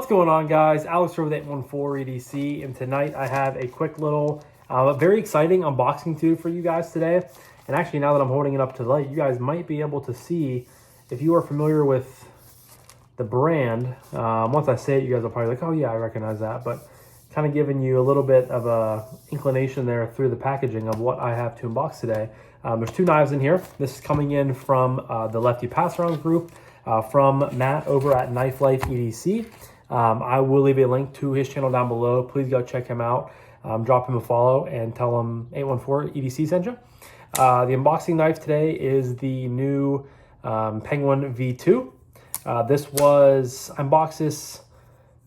going on, guys? Alex here with 814 EDC, and tonight I have a quick little, very exciting unboxing to do for you guys today. And actually, now that I'm holding it up to the light, you guys might be able to see, if you are familiar with the brand, once I say it, you guys will probably be like, oh yeah, I recognize that, but kind of giving you a little bit of a inclination there through the packaging of what I have to unbox today. There's two knives in here. This is coming in from the Lefty passaround group, from Matt over at Knife Life EDC. I will leave a link to his channel down below. Please go check him out. Drop him a follow and tell him 814 EDC sent you. The unboxing knife today is the new Penguin V2. I unboxed this,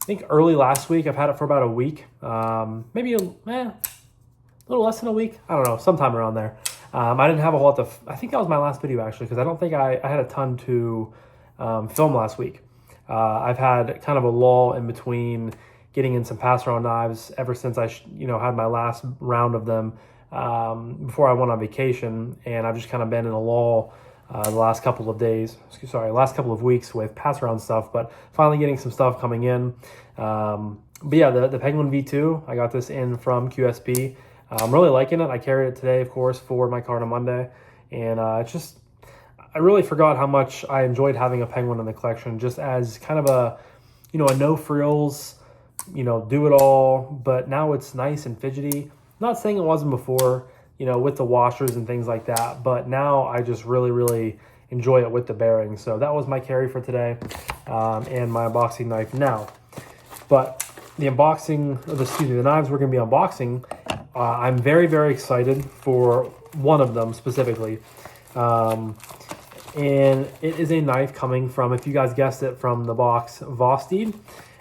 I think, early last week. I've had it for about a week, maybe a little less than a week. I don't know, sometime around there. I didn't have a whole lot of, I think that was my last video actually, because I don't think I had a ton to film last week. I've had kind of a lull in between getting in some pass-around knives ever since I had my last round of them before I went on vacation, and I've just kind of been in a lull the last couple of last couple of weeks with pass-around stuff, but finally getting some stuff coming in. But yeah, the Penguin V2, I got this in from QSP. I'm really liking it. I carried it today, of course, for my car on a Monday, and I really forgot how much I enjoyed having a Penguin in the collection, just as kind of a, a no frills, do it all, but now it's nice and fidgety. Not saying it wasn't before, with the washers and things like that, but now I just really, really enjoy it with the bearings. So that was my carry for today, and my unboxing knife now. But the the knives we're going to be unboxing, I'm very, very excited for one of them specifically. And it is a knife coming from, if you guys guessed it, from the box, Vosteed.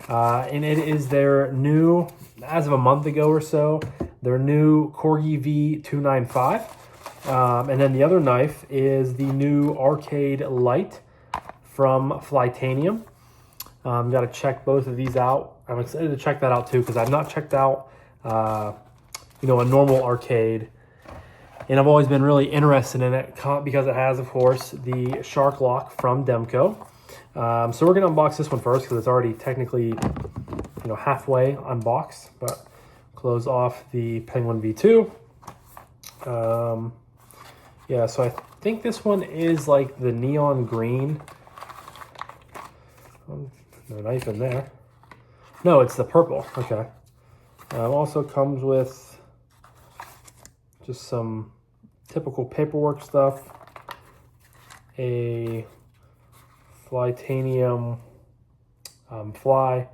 And it is their new, as of a month ago or so, their new Corgi V295. And then the other knife is the new Arcade Lite from Flytanium. Got to check both of these out. I'm excited to check that out too, because I've not checked out, a normal arcade. And I've always been really interested in it because it has, of course, the Shark Lock from Demco. So we're going to unbox this one first because it's already technically, halfway unboxed. But close off the Penguin V2. Yeah, so I think this one is like the neon green. No knife in there. No, it's the purple. Okay. Also comes with just some typical paperwork stuff, a Flytanium fly,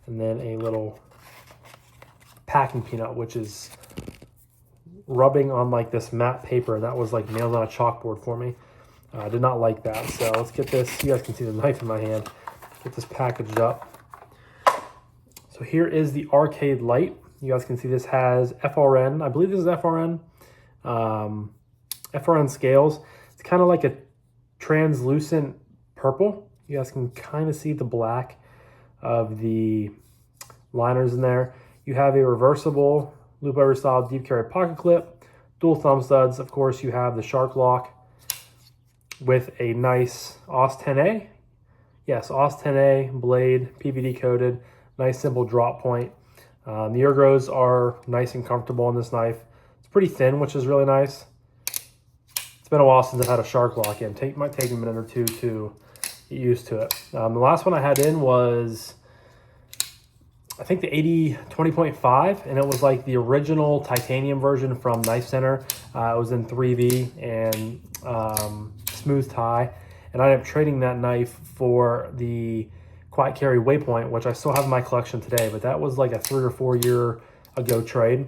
and then a little packing peanut, which is rubbing on like this matte paper that was like nailed on a chalkboard for me. I did not like that. So let's get this. You guys can see the knife in my hand. Get this packaged up. So here is the Arcade Lite. You guys can see this has FRN. I believe this is FRN. FRN scales. It's kind of like a translucent purple. You guys can kind of see the black of the liners in there. You have a reversible loop over style deep carry pocket clip, dual thumb studs. Of course, you have the Shark Lock with a nice AUS 10A. Yes, AUS 10A blade, PVD coated, nice simple drop point. The ergos are nice and comfortable on this knife. It's pretty thin, which is really nice. It's been a while since I've had a Shark Lock in. Might take a minute or two to get used to it. The last one I had in was, I think, the 20.5, and it was like the original titanium version from Knife Center. It was in 3V and smooth tie, and I ended up trading that knife for the Quiet Carry Waypoint, which I still have in my collection today, but that was like a 3 or 4 year ago trade.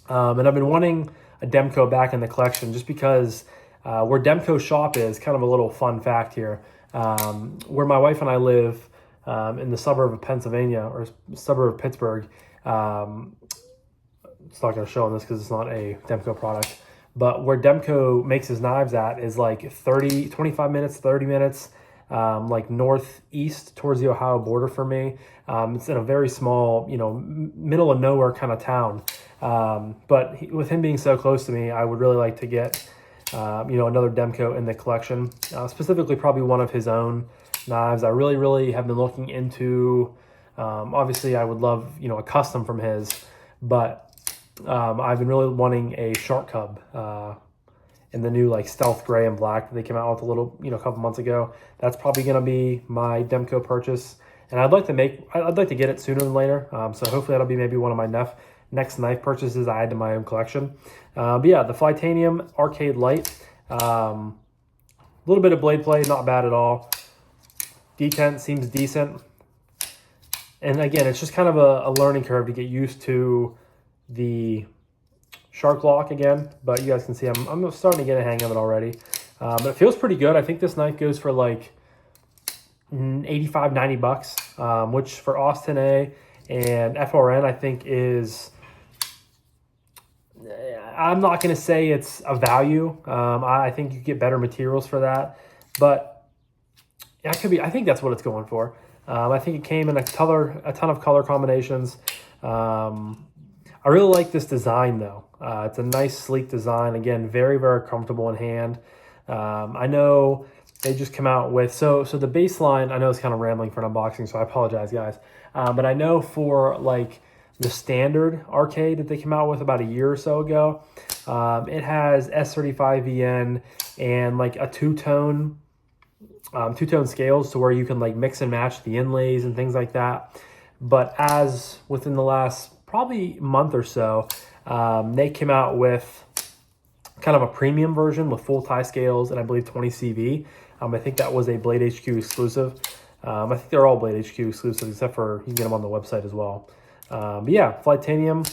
And I've been wanting a Demco back in the collection just because where Demco shop is, kind of a little fun fact here, where my wife and I live in the suburb of Pennsylvania, or suburb of Pittsburgh. It's not going to show on this because it's not a Demco product, but where Demco makes his knives at is like 25 minutes, 30 minutes, like northeast towards the Ohio border for me. It's in a very small, middle of nowhere kind of town. But with him being so close to me, I would really like to get, another Demco in the collection, specifically probably one of his own knives. I really, really have been looking into Obviously, I would love, you know, a custom from his, but I've been really wanting a Shark Cub in the new like stealth gray and black that they came out with a little, you know, a couple months ago. That's probably going to be my Demco purchase, and I'd like to get it sooner than later. So hopefully that'll be maybe one of my next knife purchases I add to my own collection. But yeah, the Flytanium Arcade Lite. A little bit of blade play, not bad at all. Detent seems decent. And again, it's just kind of a learning curve to get used to the shark lock again. But you guys can see I'm starting to get a hang of it already. But it feels pretty good. I think this knife goes for like 85, 90 bucks, which for Austin A and FRN I think is... I'm not going to say it's a value. I think you get better materials for that, but that could be. I think that's what it's going for. I think it came in a ton of color combinations. I really like this design though. It's a nice, sleek design. Again, very, very comfortable in hand. I know they just come out with so the baseline. I know it's kind of rambling for an unboxing, so I apologize, guys. But I know for like the standard arcade that they came out with about a year or so ago, it has S35VN and like a two-tone scales to where you can like mix and match the inlays and things like that. But as within the last probably month or so, they came out with kind of a premium version with full tie scales and I believe 20 CV. I think that was a Blade HQ exclusive. I think they're all Blade HQ exclusive except for you can get them on the website as well. But yeah, Flytanium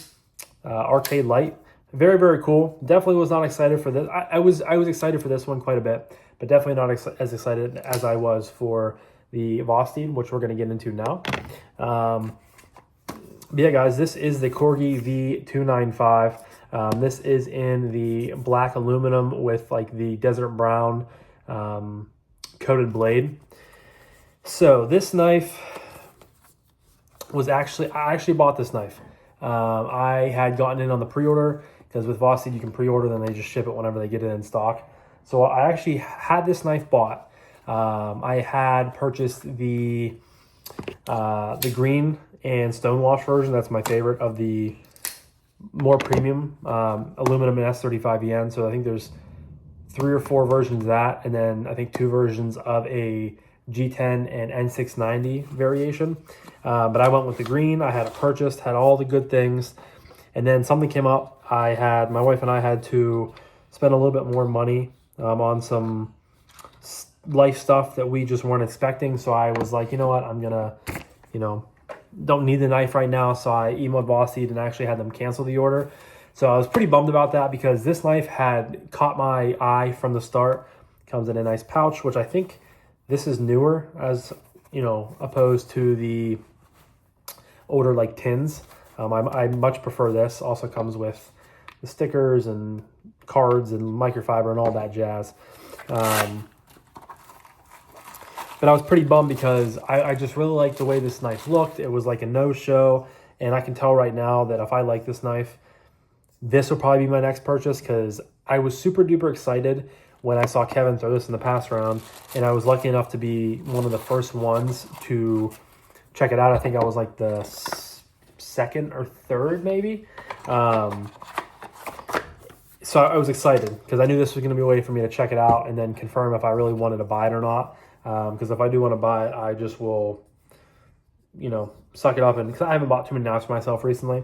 Arcade Lite, very, very cool. Definitely was not excited for this. I was excited for this one quite a bit, but definitely not as excited as I was for the Vosteed, which we're going to get into now. But yeah, guys, this is the Corgi V295. This is in the black aluminum with like the desert brown coated blade. So this knife was I actually bought this knife. I had gotten in on the pre-order because with Vosteed you can pre-order, then they just ship it whenever they get it in stock. So I actually had this knife bought. I had purchased the green and stonewash version. That's my favorite of the more premium aluminum and S35VN. So I think there's 3 or 4 versions of that, and then I think 2 versions of a G10 and N690 variation. But I went with the green. I had it purchased, had all the good things, and then something came up. My wife and I had to spend a little bit more money on some life stuff that we just weren't expecting. So I was like, you know what, I'm gonna, don't need the knife right now. So I emailed Vosteed and actually had them cancel the order. So I was pretty bummed about that because this knife had caught my eye from the start. Comes in a nice pouch, which I think this is newer, as opposed to the older like tins. I much prefer this. Also comes with the stickers and cards and microfiber and all that jazz. But I was pretty bummed because I just really liked the way this knife looked. It was like a no-show, and I can tell right now that if I like this knife, this will probably be my next purchase because I was super duper excited when I saw Kevin throw this in the pass round, and I was lucky enough to be one of the first ones to check it out. I think I was like the second or third maybe. So I was excited because I knew this was going to be a way for me to check it out and then confirm if I really wanted to buy it or not. Because if I do want to buy it, I just will, suck it up. And because I haven't bought too many knives for myself recently.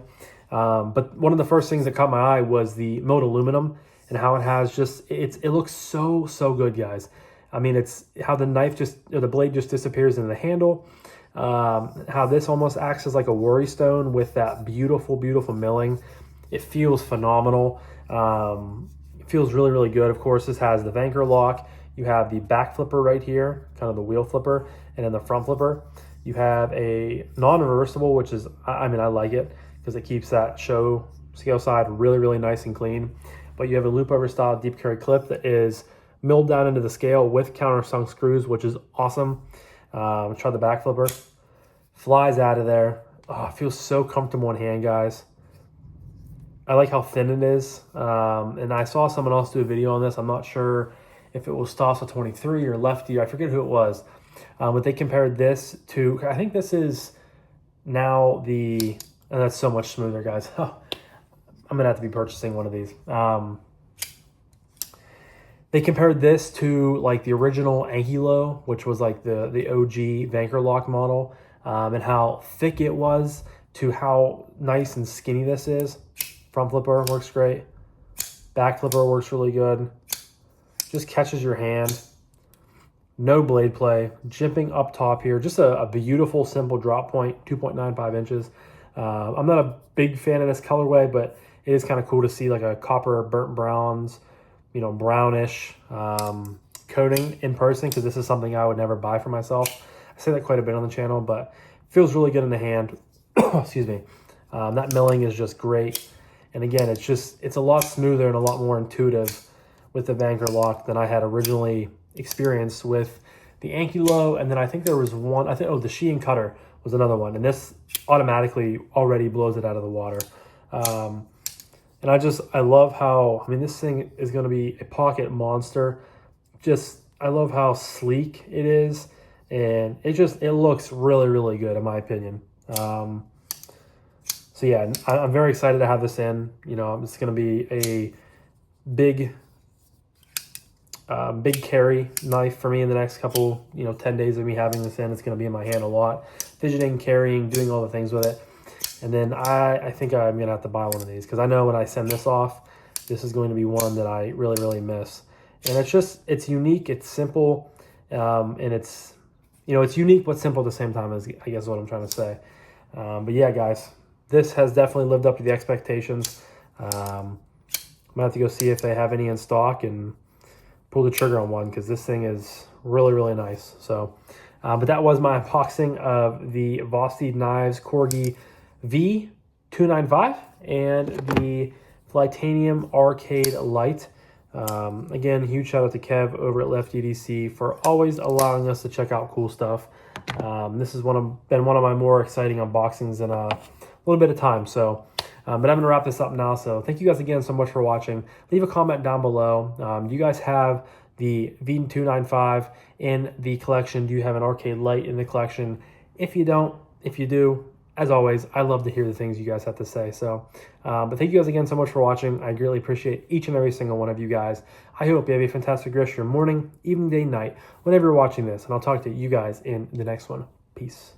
But one of the first things that caught my eye was the milled aluminum and how it has it looks so good, guys. I mean, it's how the knife the blade just disappears in the handle. How this almost acts as like a worry stone with that beautiful, beautiful milling. It feels phenomenal. It feels really, really good. Of course, this has the Vanker lock. You have the back flipper right here, kind of the wheel flipper, and then the front flipper. You have a non-reversible, which is, I like it because it keeps that scale side really, really nice and clean. But you have a loop over style deep carry clip that is milled down into the scale with countersunk screws, which is awesome. Try the back flipper. Flies out of there. Oh, it feels so comfortable in hand, guys. I like how thin it is. And I saw someone else do a video on this. I'm not sure if it was Stasa 23 or Lefty. I forget who it was. But they compared this to, I think this is now and that's so much smoother, guys. I'm gonna have to be purchasing one of these. They compared this to like the original Ankylo, which was like the OG Vanker Lock model, and how thick it was to how nice and skinny this is. Front flipper works great. Back flipper works really good. Just catches your hand. No blade play. Jimping up top here. Just a beautiful, simple drop point, 2.95 inches. I'm not a big fan of this colorway, but it is kind of cool to see like a copper burnt browns, you know, brownish coating in person, because this is something I would never buy for myself. I say that quite a bit on the channel, but it feels really good in the hand. Excuse me. That milling is just great. And again, it's a lot smoother and a lot more intuitive with the Vanker Lock than I had originally experienced with the Ankylo. And then I think there was one, the Shein Cutter was another one. And this automatically already blows it out of the water. And I love how, I mean, this thing is going to be a pocket monster. I love how sleek it is. And it looks really, really good in my opinion. So yeah, I'm very excited to have this in. You know, it's going to be a big carry knife for me in the next couple, 10 days of me having this in. It's going to be in my hand a lot. Fidgeting, carrying, doing all the things with it. And then I think I'm going to have to buy one of these, because I know when I send this off, this is going to be one that I really, really miss. And it's unique, it's simple, and it's unique but simple at the same time, is I guess what I'm trying to say. But yeah, guys, this has definitely lived up to the expectations. I'm going to have to go see if they have any in stock and pull the trigger on one, because this thing is really, really nice. So, but that was my unboxing of the Vosteed Knives Corgi V295 and the Flytanium Arcade Lite. Again, huge shout out to Kev over at Lefty DC for always allowing us to check out cool stuff. This has been one of my more exciting unboxings in a little bit of time. So, but I'm going to wrap this up now. So thank you guys again so much for watching. Leave a comment down below. Do you guys have the V295 in the collection? Do you have an Arcade Lite in the collection? If you don't, if you do, as always, I love to hear the things you guys have to say. So, but thank you guys again so much for watching. I greatly appreciate each and every single one of you guys. I hope you have a fantastic rest of your morning, evening, day, night, whenever you're watching this. And I'll talk to you guys in the next one. Peace.